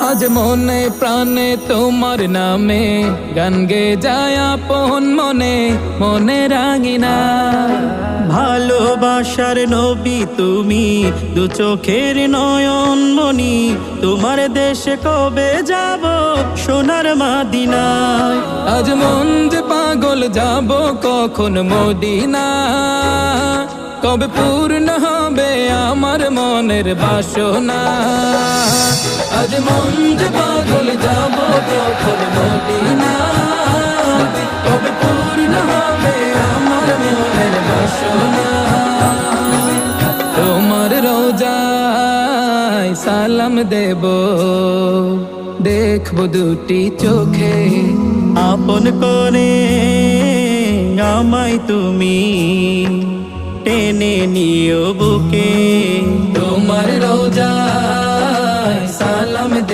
আজ মনে প্রাণে তোমার নামে গান গে যায় আপন মনে মনে রাঙিনা। ভালোবাসার নবী তুমি, দু চোখের নয়ন মনি, তোমার দেশে কবে যাব সোনার মাদিনায়। আজ মন যে পাগল যাব কখন মদিনা, কবে পূর্ণ হবে আমার মনের বাসনা। আজ মন যে পাগল যাব কখন মদিনা, কবে পূর্ণ হবে আমার মনের বাসনা। তোমার রোজায় সালাম দেব, দেখবো দুটি চোখে, আপন করে আমায় তুমি টেনে নিও বুকে। তোমার রোজায় সালাম